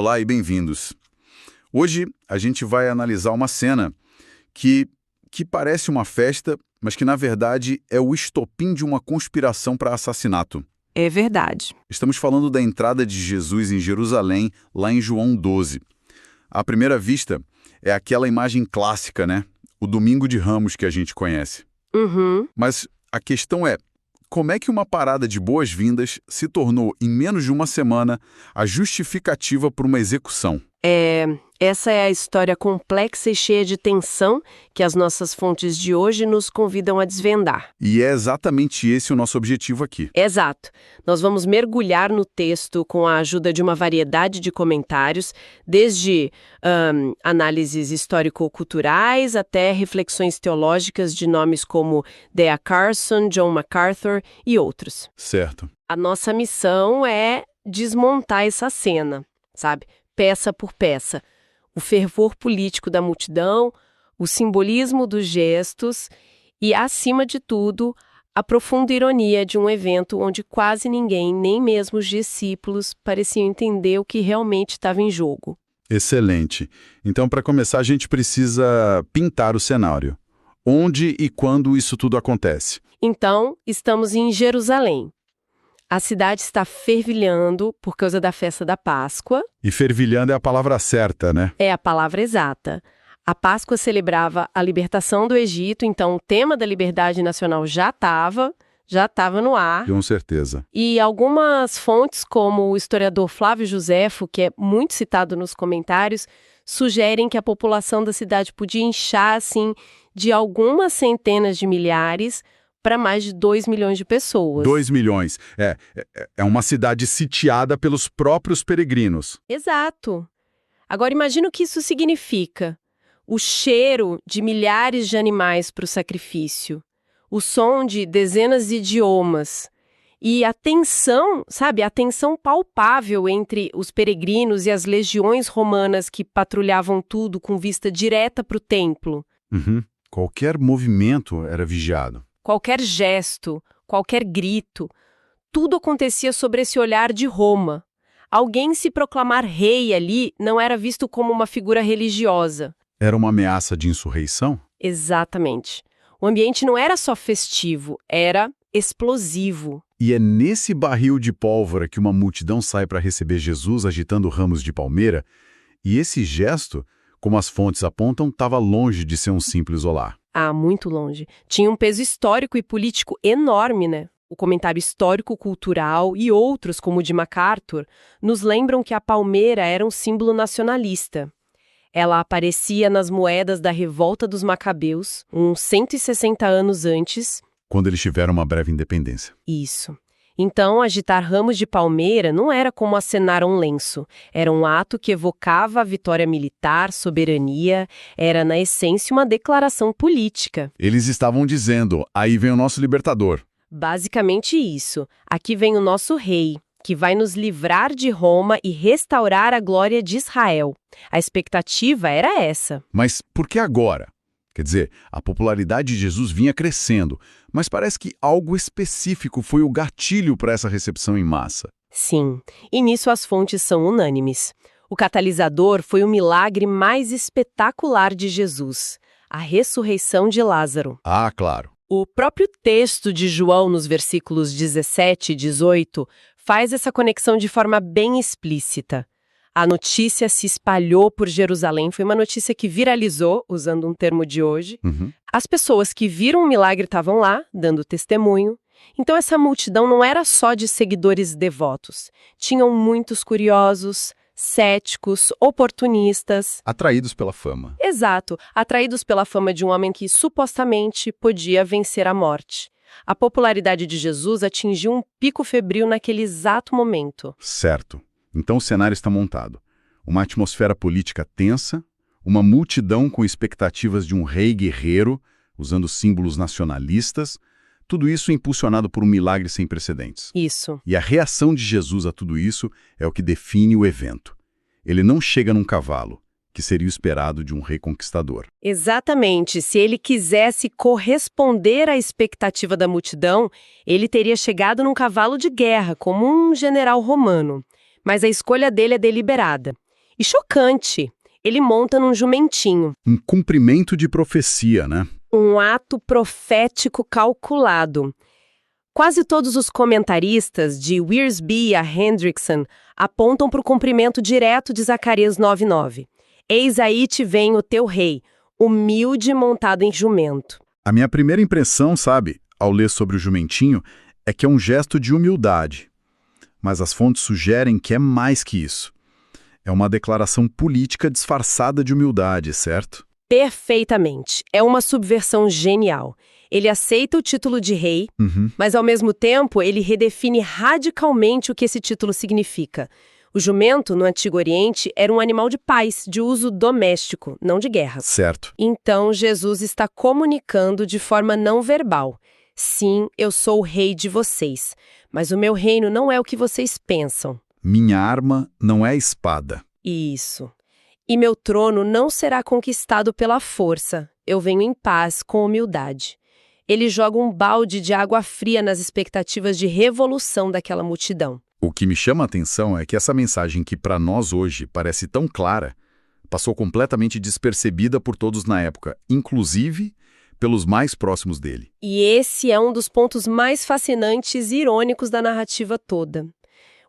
Olá e bem-vindos. Hoje a gente vai analisar uma cena que parece uma festa, mas que na verdade é o estopim de uma conspiração para assassinato. É verdade. Estamos falando da entrada de Jesus em Jerusalém, lá em João 12. À primeira vista, é aquela imagem clássica, né? O Domingo de Ramos que a gente conhece. Uhum. Mas a questão é, como é que uma parada de boas-vindas se tornou, em menos de uma semana, a justificativa para uma execução? Essa é a história complexa e cheia de tensão que as nossas fontes de hoje nos convidam a desvendar. E é exatamente esse o nosso objetivo aqui. Exato. Nós vamos mergulhar no texto com a ajuda de uma variedade de comentários, desde análises histórico-culturais até reflexões teológicas de nomes como D.A. Carson, John MacArthur e outros. Certo. A nossa missão é desmontar essa cena, sabe? Peça por peça. O fervor político da multidão, o simbolismo dos gestos e, acima de tudo, a profunda ironia de um evento onde quase ninguém, nem mesmo os discípulos, pareciam entender o que realmente estava em jogo. Excelente. Então, para começar, a gente precisa pintar o cenário. Onde e quando isso tudo acontece? Então, estamos em Jerusalém. A cidade está fervilhando por causa da festa da Páscoa. E fervilhando é a palavra certa, né? É a palavra exata. A Páscoa celebrava a libertação do Egito, então o tema da liberdade nacional já estava no ar. Com certeza. E algumas fontes, como o historiador Flávio Josefo, que é muito citado nos comentários, sugerem que a população da cidade podia inchar, assim, de algumas centenas de milhares para mais de 2 milhões de pessoas. 2 milhões. É uma cidade sitiada pelos próprios peregrinos. Exato. Agora imagina o que isso significa. O cheiro de milhares de animais para o sacrifício. O som de dezenas de idiomas. E a tensão, sabe? A tensão palpável entre os peregrinos e as legiões romanas que patrulhavam tudo com vista direta para o templo. Uhum. Qualquer movimento era vigiado. Qualquer gesto, qualquer grito, tudo acontecia sobre esse olhar de Roma. Alguém se proclamar rei ali não era visto como uma figura religiosa. Era uma ameaça de insurreição? Exatamente. O ambiente não era só festivo, era explosivo. E é nesse barril de pólvora que uma multidão sai para receber Jesus agitando ramos de palmeira, e esse gesto, como as fontes apontam, estava longe de ser um simples olá. Ah, muito longe. Tinha um peso histórico e político enorme, né? O comentário histórico-cultural e outros, como o de MacArthur, nos lembram que a palmeira era um símbolo nacionalista. Ela aparecia nas moedas da Revolta dos Macabeus, uns 160 anos antes. Quando eles tiveram uma breve independência. Isso. Então, agitar ramos de palmeira não era como acenar um lenço. Era um ato que evocava a vitória militar, soberania. Era, na essência, uma declaração política. Eles estavam dizendo, aí vem o nosso libertador. Basicamente isso. Aqui vem o nosso rei, que vai nos livrar de Roma e restaurar a glória de Israel. A expectativa era essa. Mas por que agora? Quer dizer, a popularidade de Jesus vinha crescendo, mas parece que algo específico foi o gatilho para essa recepção em massa. Sim, e nisso as fontes são unânimes. O catalisador foi o milagre mais espetacular de Jesus, a ressurreição de Lázaro. Ah, claro. O próprio texto de João, nos versículos 17 e 18, faz essa conexão de forma bem explícita. A notícia se espalhou por Jerusalém, foi uma notícia que viralizou, usando um termo de hoje. Uhum. As pessoas que viram o milagre estavam lá, dando testemunho. Então essa multidão não era só de seguidores devotos. Tinham muitos curiosos, céticos, oportunistas. Atraídos pela fama. Exato, atraídos pela fama de um homem que supostamente podia vencer a morte. A popularidade de Jesus atingiu um pico febril naquele exato momento. Certo. Então o cenário está montado. Uma atmosfera política tensa, uma multidão com expectativas de um rei guerreiro, usando símbolos nacionalistas, tudo isso impulsionado por um milagre sem precedentes. Isso. E a reação de Jesus a tudo isso é o que define o evento. Ele não chega num cavalo, que seria o esperado de um rei conquistador. Exatamente. Se ele quisesse corresponder à expectativa da multidão, ele teria chegado num cavalo de guerra, como um general romano. Mas a escolha dele é deliberada. E chocante, ele monta num jumentinho. Um cumprimento de profecia, né? Um ato profético calculado. Quase todos os comentaristas, de Wiersbe a Hendrickson, apontam para o cumprimento direto de Zacarias 9:9. Eis aí te vem o teu rei, humilde montado em jumento. A minha primeira impressão, sabe, ao ler sobre o jumentinho, é que é um gesto de humildade. Mas as fontes sugerem que é mais que isso. É uma declaração política disfarçada de humildade, certo? Perfeitamente. É uma subversão genial. Ele aceita o título de rei, mas ao mesmo tempo ele redefine radicalmente o que esse título significa. O jumento, no Antigo Oriente, era um animal de paz, de uso doméstico, não de guerra. Certo. Então, Jesus está comunicando de forma não verbal. Sim, eu sou o rei de vocês, mas o meu reino não é o que vocês pensam. Minha arma não é a espada. Isso. E meu trono não será conquistado pela força. Eu venho em paz, com humildade. Ele joga um balde de água fria nas expectativas de revolução daquela multidão. O que me chama a atenção é que essa mensagem que para nós hoje parece tão clara, passou completamente despercebida por todos na época, inclusive pelos mais próximos dele. E esse é um dos pontos mais fascinantes e irônicos da narrativa toda.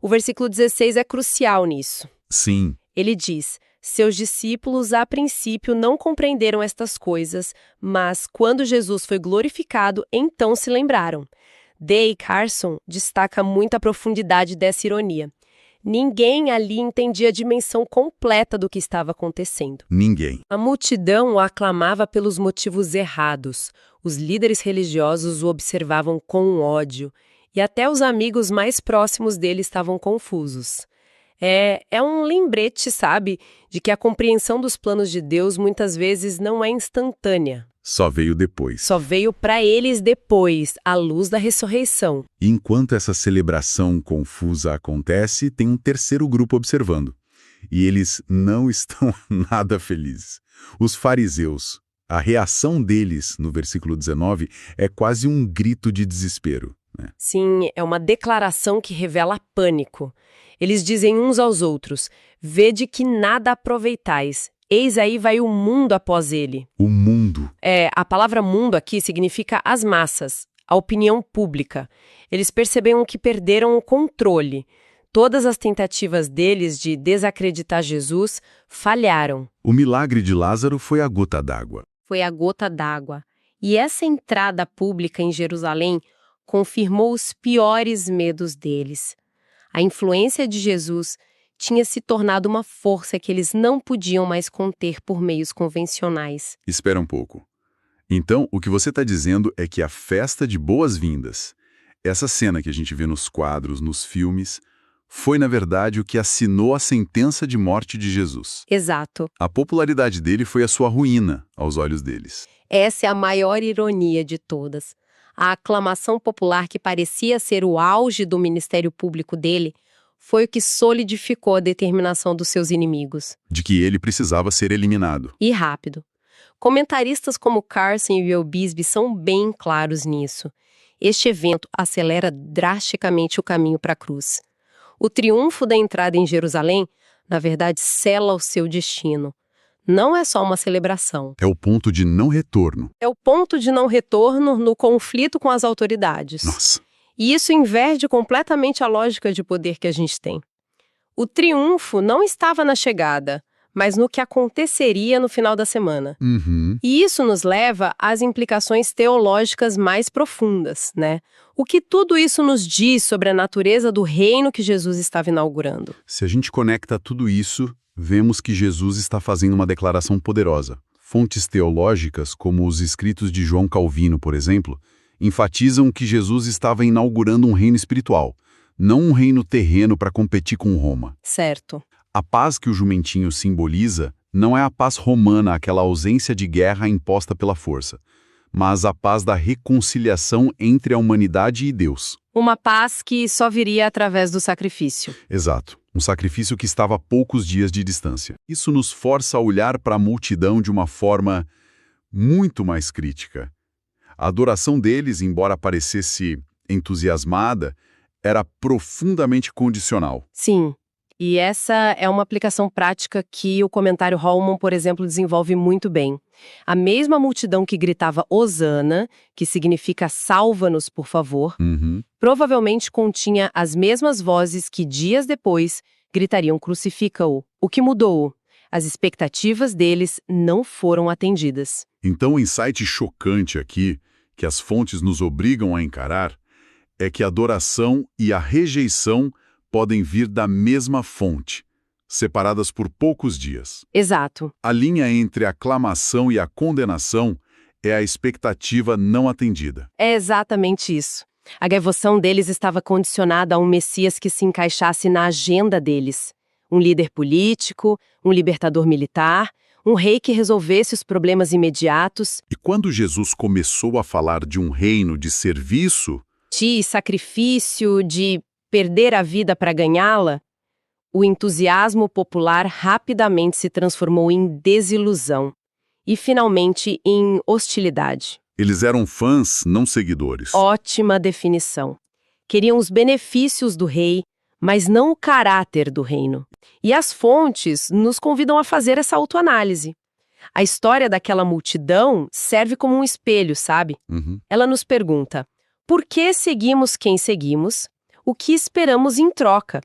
O versículo 16 é crucial nisso. Sim. Ele diz: seus discípulos a princípio não compreenderam estas coisas, mas quando Jesus foi glorificado, então se lembraram. D.A. Carson destaca muito a profundidade dessa ironia. Ninguém ali entendia a dimensão completa do que estava acontecendo. Ninguém. A multidão o aclamava pelos motivos errados. Os líderes religiosos o observavam com ódio. E até os amigos mais próximos dele estavam confusos. É um lembrete, sabe, de que a compreensão dos planos de Deus muitas vezes não é instantânea. Só veio depois. Só veio para eles depois, à luz da ressurreição. E enquanto essa celebração confusa acontece, tem um terceiro grupo observando. E eles não estão nada felizes. Os fariseus. A reação deles, no versículo 19, é quase um grito de desespero. Sim, é uma declaração que revela pânico. Eles dizem uns aos outros: vede que nada aproveitais. Eis aí vai o mundo após ele. O mundo. A palavra mundo aqui significa as massas, a opinião pública. Eles perceberam que perderam o controle. Todas as tentativas deles de desacreditar Jesus falharam. O milagre de Lázaro foi a gota d'água. Foi a gota d'água. E essa entrada pública em Jerusalém confirmou os piores medos deles. A influência de Jesus tinha se tornado uma força que eles não podiam mais conter por meios convencionais. Espera um pouco. Então, o que você está dizendo é que a festa de boas-vindas, essa cena que a gente vê nos quadros, nos filmes, foi, na verdade, o que assinou a sentença de morte de Jesus. Exato. A popularidade dele foi a sua ruína, aos olhos deles. Essa é a maior ironia de todas. A aclamação popular que parecia ser o auge do ministério público dele foi o que solidificou a determinação dos seus inimigos. De que ele precisava ser eliminado. E rápido. Comentaristas como Carson e Will Bisbee são bem claros nisso. Este evento acelera drasticamente o caminho para a cruz. O triunfo da entrada em Jerusalém, na verdade, sela o seu destino. Não é só uma celebração. É o ponto de não retorno. É o ponto de não retorno no conflito com as autoridades. Nossa. E isso inverte completamente a lógica de poder que a gente tem. O triunfo não estava na chegada, mas no que aconteceria no final da semana. E isso nos leva às implicações teológicas mais profundas, né? O que tudo isso nos diz sobre a natureza do reino que Jesus estava inaugurando? Se a gente conecta tudo isso, vemos que Jesus está fazendo uma declaração poderosa. Fontes teológicas, como os escritos de João Calvino, por exemplo, enfatizam que Jesus estava inaugurando um reino espiritual, não um reino terreno para competir com Roma. Certo. A paz que o jumentinho simboliza não é a paz romana, aquela ausência de guerra imposta pela força, mas a paz da reconciliação entre a humanidade e Deus. Uma paz que só viria através do sacrifício. Exato. Um sacrifício que estava a poucos dias de distância. Isso nos força a olhar para a multidão de uma forma muito mais crítica. A adoração deles, embora parecesse entusiasmada, era profundamente condicional. Sim. E essa é uma aplicação prática que o comentário Holman, por exemplo, desenvolve muito bem. A mesma multidão que gritava Hosana, que significa salva-nos, por favor, Uhum. provavelmente continha as mesmas vozes que dias depois gritariam crucifica-o. O que mudou? As expectativas deles não foram atendidas. Então, o insight chocante aqui, que as fontes nos obrigam a encarar, é que a adoração e a rejeição podem vir da mesma fonte, separadas por poucos dias. Exato. A linha entre a aclamação e a condenação é a expectativa não atendida. É exatamente isso. A devoção deles estava condicionada a um Messias que se encaixasse na agenda deles. Um líder político, um libertador militar, um rei que resolvesse os problemas imediatos. E quando Jesus começou a falar de um reino de serviço, De sacrifício, de perder a vida para ganhá-la, o entusiasmo popular rapidamente se transformou em desilusão e, finalmente, em hostilidade. eles eram fãs, não seguidores. Ótima definição. Queriam os benefícios do rei, mas não o caráter do reino. E as fontes nos convidam a fazer essa autoanálise. A história daquela multidão serve como um espelho, sabe? Uhum. Ela nos pergunta: por que seguimos quem seguimos? O que esperamos em troca?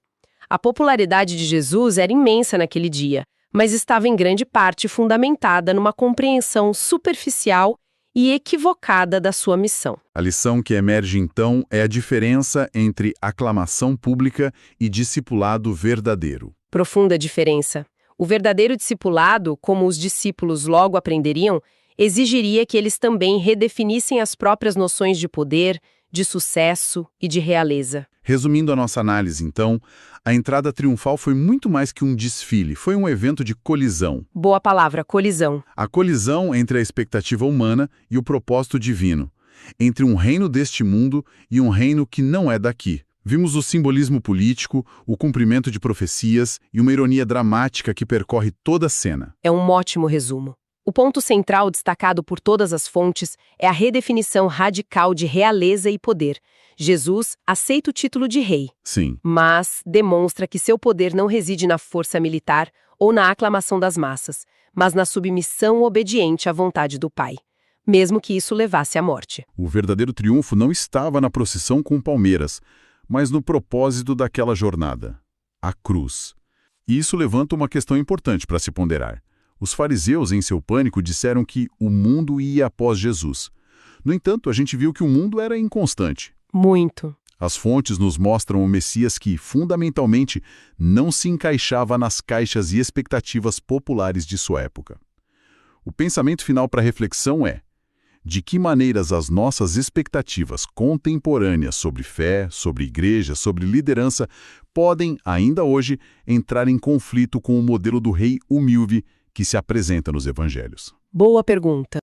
A popularidade de Jesus era imensa naquele dia, mas estava em grande parte fundamentada numa compreensão superficial e equivocada da sua missão. A lição que emerge então é a diferença entre aclamação pública e discipulado verdadeiro. Profunda diferença. O verdadeiro discipulado, como os discípulos logo aprenderiam, exigiria que eles também redefinissem as próprias noções de poder, de sucesso e de realeza. Resumindo a nossa análise, então, a entrada triunfal foi muito mais que um desfile, foi um evento de colisão. Boa palavra, colisão. A colisão entre a expectativa humana e o propósito divino, entre um reino deste mundo e um reino que não é daqui. Vimos o simbolismo político, o cumprimento de profecias e uma ironia dramática que percorre toda a cena. É um ótimo resumo. O ponto central destacado por todas as fontes é a redefinição radical de realeza e poder. Jesus aceita o título de rei, Sim, mas demonstra que seu poder não reside na força militar ou na aclamação das massas, mas na submissão obediente à vontade do Pai, mesmo que isso levasse à morte. o verdadeiro triunfo não estava na procissão com palmeiras, mas no propósito daquela jornada, a cruz. E isso levanta uma questão importante para se ponderar. Os fariseus, em seu pânico, disseram que o mundo ia após Jesus. No entanto, a gente viu que o mundo era inconstante. Muito. As fontes nos mostram o Messias que, fundamentalmente, não se encaixava nas caixas e expectativas populares de sua época. O pensamento final para a reflexão é: de que maneiras as nossas expectativas contemporâneas sobre fé, sobre igreja, sobre liderança podem, ainda hoje, entrar em conflito com o modelo do rei humilde que se apresenta nos evangelhos? Boa pergunta.